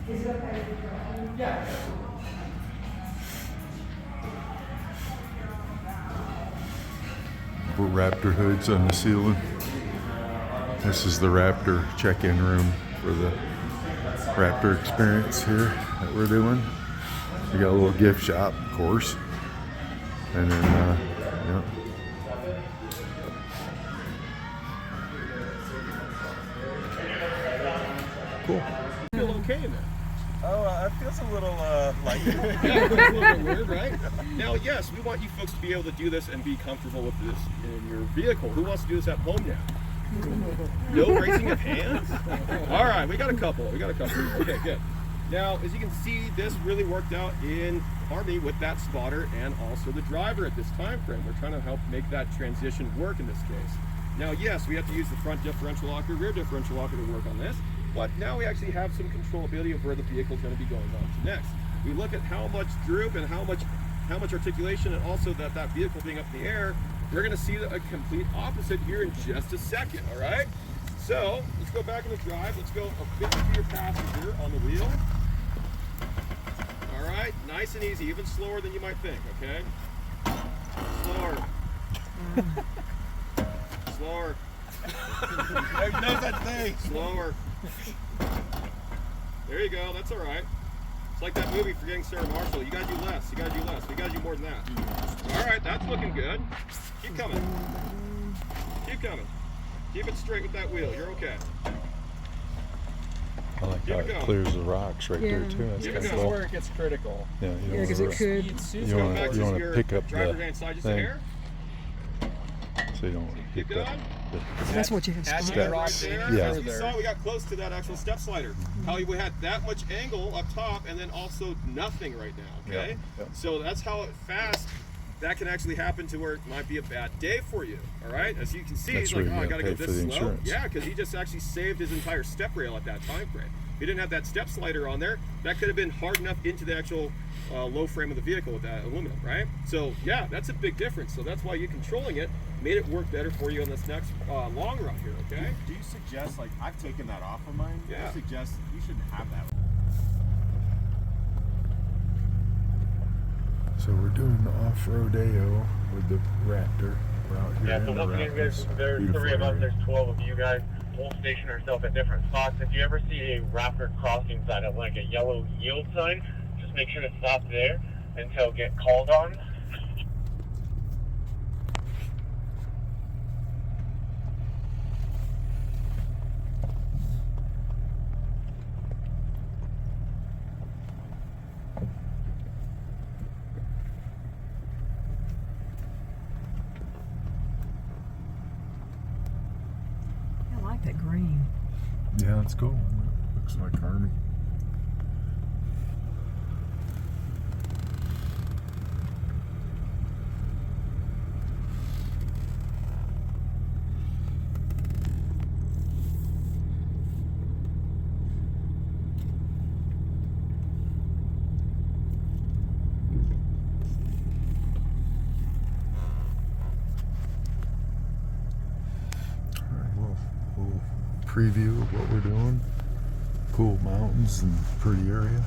Yeah. Raptor hoods on the ceiling. This is the Raptor check-in room for the Raptor experience here that we're doing. We got a little gift shop, of course, and then yeah. Cool. Feel okay then? Oh, it feels a little like Yeah, it's a little bit weird, right? Now, yes, we want you folks to be able to do this and be comfortable with this in your vehicle. Who wants to do this at home now? No raising of hands? All right, we got a couple. Okay, good. Now, as you can see, this really worked out in harmony with that spotter and also the driver at this time frame. We're trying to help make that transition work in this case. Now, yes, we have to use the front differential locker, rear differential locker to work on this, but now we actually have some controllability of where the vehicle is going to be going on to next. We look at how much droop and how much articulation, and also that vehicle being up in the air. We're going to see a complete opposite here in just a second, all right? So let's go back in the drive. Let's go a bit to your passenger on the wheel. All right, nice and easy, even slower than you might think, okay? Slower. Slower. there's no such thing. Slower. There you go, that's all right. It's like that movie, Forgetting Sarah Marshall. You gotta do less, you gotta do less. We gotta do more than that. All right, that's looking good. Keep coming. Keep coming. Keep it straight with that wheel, you're okay. I like how it clears the rocks right there too. That's Keep kind it of going. cool. Where it gets critical. Yeah, you don't because wanna it could. You want to pick up driver's the hand side just a thing, hair. so you don't Keep pick going. up. That's what you have As to you do. drop Right there. in Yeah. As you further, saw, we got close to that actual step slider. How we had that much angle up top and then also nothing right now, okay? Yeah, yeah. So that's how fast that can actually happen to where it might be a bad day for you, all right? As you can see, That's he's like, where oh, you I gotta gotta go pay for this the slow. insurance. Yeah, because he just actually saved his entire step rail at that time frame. If he didn't have that step slider on there, that could have been hard enough into the actual low frame of the vehicle with that aluminum, right? So yeah, that's a big difference. So that's why you controlling it made it work better for you on this next long run here, okay? do you suggest, like, I've taken that off of mine? Yeah. Do you suggest you shouldn't have that? So we're doing the off-rodeo with the Raptor. We're out here Yeah, in so the once again, Rapids. guys, there's Beautiful 3 of us, area. there's 12 of you guys. We'll station ourselves at different spots. If you ever see a Raptor crossing sign of like a yellow yield sign, just make sure to stop there until get called on. I like that green. Yeah, let's go. Looks like Army. We'll preview of what we're doing. Cool mountains and pretty area.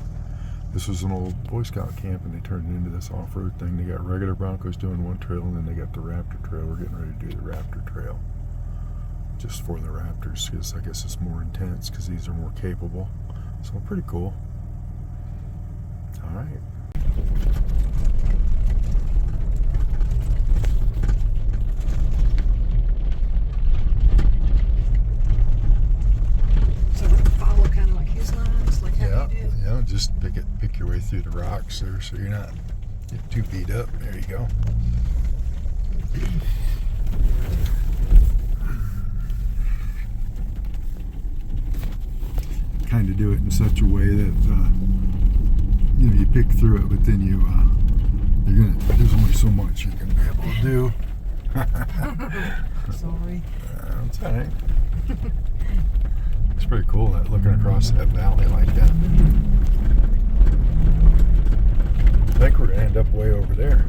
This was an old Boy Scout camp and they turned it into this off-road thing. They got regular Broncos doing one trail and then they got the Raptor trail. We're getting ready to do the Raptor trail just for the Raptors because I guess it's more intense because these are more capable. So pretty cool. All right. So we can follow kind of like his lines, like how Yeah, he did. yeah, just pick your way through the rocks there so you're not getting too beat up. There you go. Kind of do it in such a way that you know, you pick through it, but then there's only so much you can be able to do. Sorry. That's all right. It's pretty cool that looking across that valley like that. I think we're gonna end up way over there.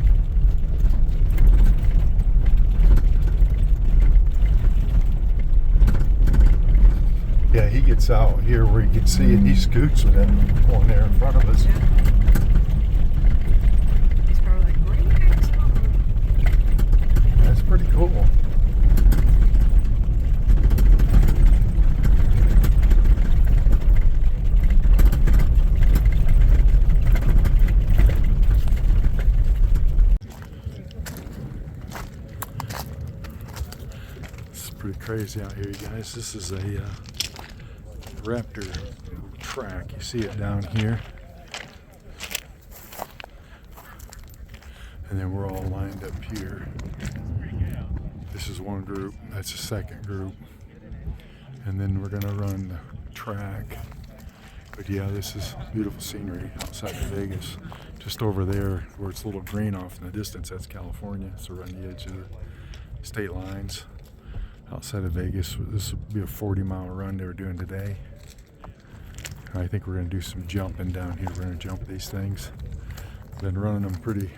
Yeah, Yeah, he gets out here where you can see it. He scoots with that one there in front of us. He's probably like, bring it on. That's pretty cool. It's pretty crazy out here, you guys. This is a Raptor track. You see it down here. And then we're all lined up here. This is one group, that's the second group. And then we're gonna run the track. But yeah, this is beautiful scenery outside of Vegas. Just over there where it's a little green off in the distance, that's California. So we're on the edge of the state lines outside of Vegas. This will be a 40-mile run they were doing today. I think we're gonna do some jumping down here. We're gonna jump these things. Been running them pretty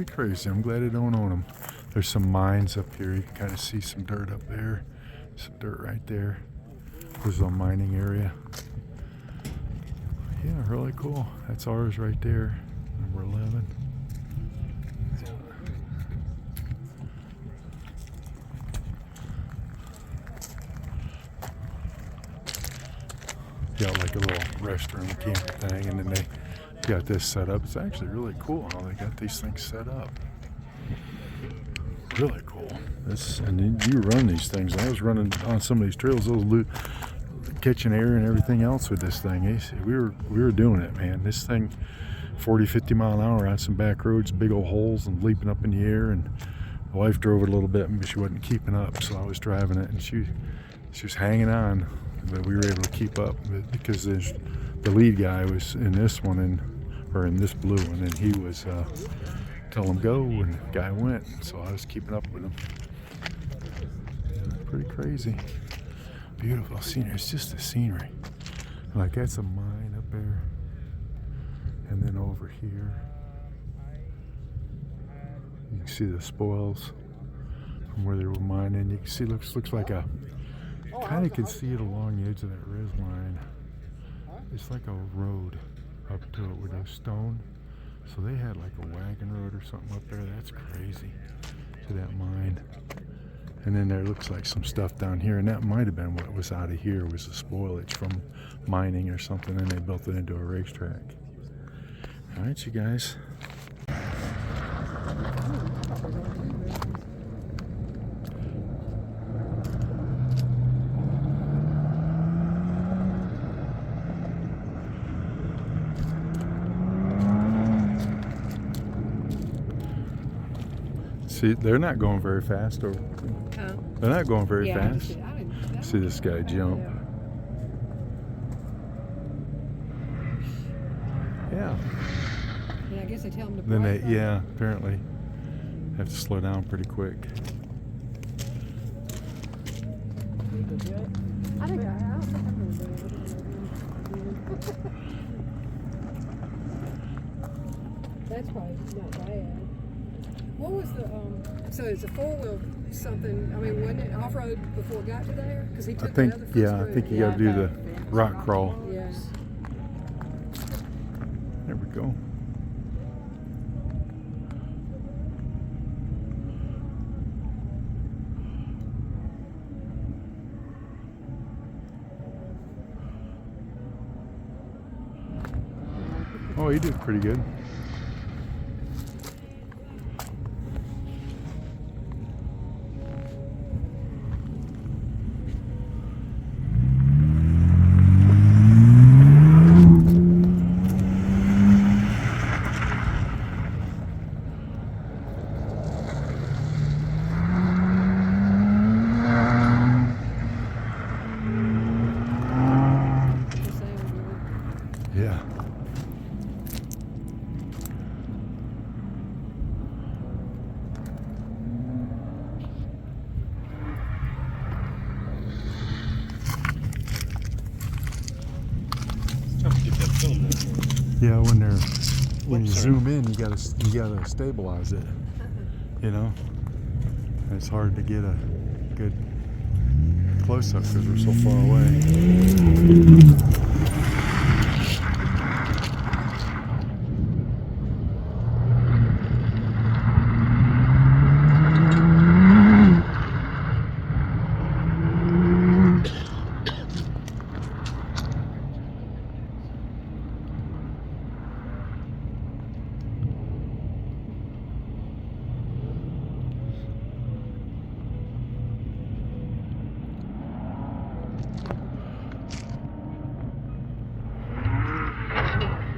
crazy. I'm glad I don't own them. There's some mines up here. You can kind of see some dirt up there. Some dirt right there. This is a mining area. Yeah, really cool. That's ours right there. Number 11. Got like a little restroom camp thing, and then they got this set up. It's actually really cool how they got these things set up. Really cool. This, and then you run these things. I was running on some of these trails, those catching air and everything else with this thing. We were doing it, man. This thing, 40, 50 mile an hour on some back roads, big old holes, and leaping up in the air. And my wife drove it a little bit, but she wasn't keeping up, so I was driving it, and she was hanging on. But we were able to keep up because the lead guy was in this one, or in this blue one, and he was telling him go, and the guy went, so I was keeping up with him. Pretty crazy. Beautiful scenery. It's just the scenery. Like that's a mine up there, and then over here you can see the spoils from where they were mining. You can see looks like a kind of can see it along the edge of that res line. It's like a road up to it with a stone. So they had like a wagon road or something up there. That's crazy to that mine. And then there looks like some stuff down here, and that might have been what was out of here, was the spoilage from mining or something, and they built it into a racetrack. All right, you guys. See, they're not going very fast, or they're not going very fast. See this guy jump. Yeah. Yeah, I guess they tell them to Then brake, they, yeah, apparently have to slow down pretty quick. I think I don't think I'm gonna do it. That's probably not bad. What was the so it's a 4-wheel something? I mean, wasn't it off-road before it got to there? Because he took I think, the other yeah, I think you got to do the rock crawl. Yeah. There we go. Oh, he did pretty good. Yeah. Yeah, when you zoom in, you gotta stabilize it. You know, and it's hard to get a good close up because we're so far away.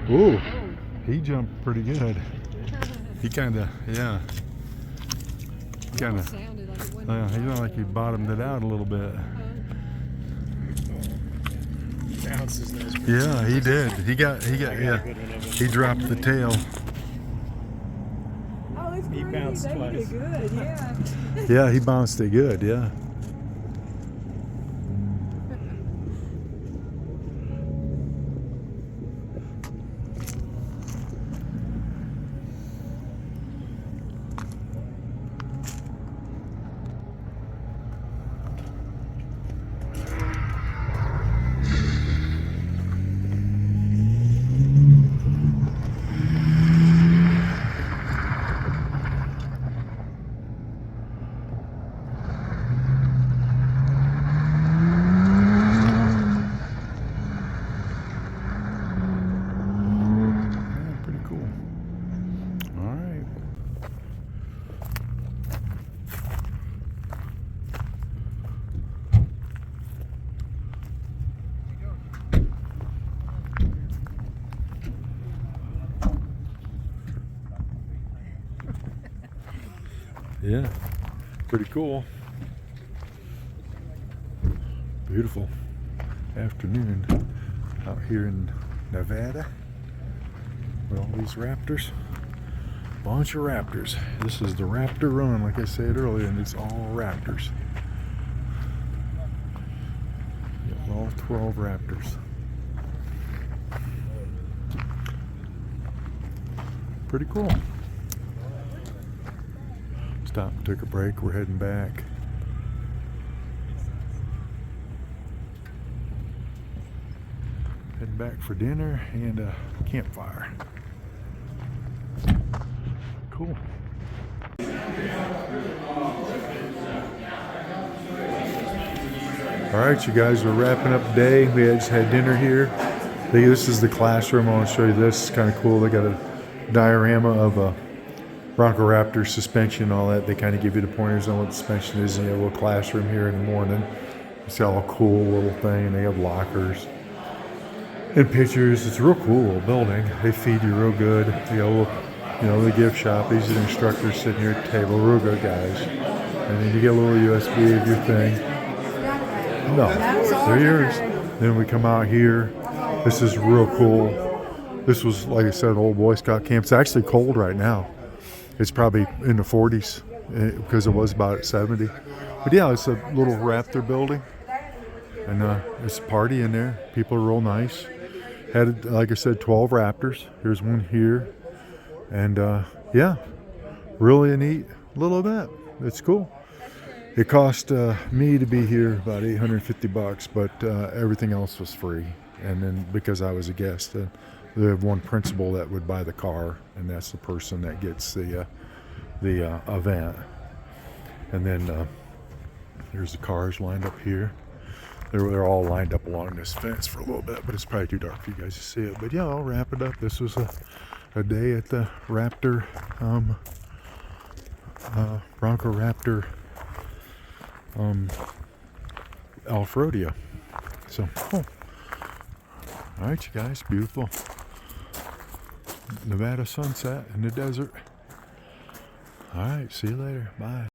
Ooh, he jumped pretty good. He kind of, yeah. Kind of, Sounded like it went he looked like he bottomed it out a little bit. Bounces those. Yeah, he did. He got, yeah. He dropped the tail. Oh, it's He pretty. bounced They twice. did good, yeah. Yeah, he bounced it good, yeah. Pretty cool. All right. Yeah, pretty cool. Beautiful afternoon out here in Nevada with all these raptors. Bunch of raptors. This is the Raptor Run, like I said earlier, and it's all raptors. Got all 12 raptors. Pretty cool. Stopped, took a break. We're heading back. Heading back for dinner and a campfire. Cool. All right, you guys, we're wrapping up the day. We just had dinner here. This is the classroom. I want to show you this. It's kind of cool. They got a diorama of a Bronco Raptor suspension, all that. They kind of give you the pointers on what the suspension is. And you have a little classroom here in the morning. It's got all cool little thing, and they have lockers and pictures. It's a real cool little building. They feed you real good. They got a little, the gift shop. These are the instructors sitting here at the table. Real good guys. And then you get a little USB of your thing. No, they're yours. Then we come out here. This is real cool. This was, like I said, an old Boy Scout camp. It's actually cold right now. It's probably in the 40s because it was about 70. But yeah, it's a little Raptor building. And it's a party in there. People are real nice. Had, like I said, 12 Raptors. Here's one here. And yeah, really a neat little event. It's cool. It cost me to be here about $850, but everything else was free. And then because I was a guest, they have one principal that would buy the car, and that's the person that gets the event. And then there's the cars lined up here. They're all lined up along this fence for a little bit, but it's probably too dark for you guys to see it. But yeah, I'll wrap it up. This was a day at the Raptor, Bronco Raptor Elf Rodeo. So, cool. All right, you guys, beautiful Nevada sunset in the desert. All right, see you later. Bye.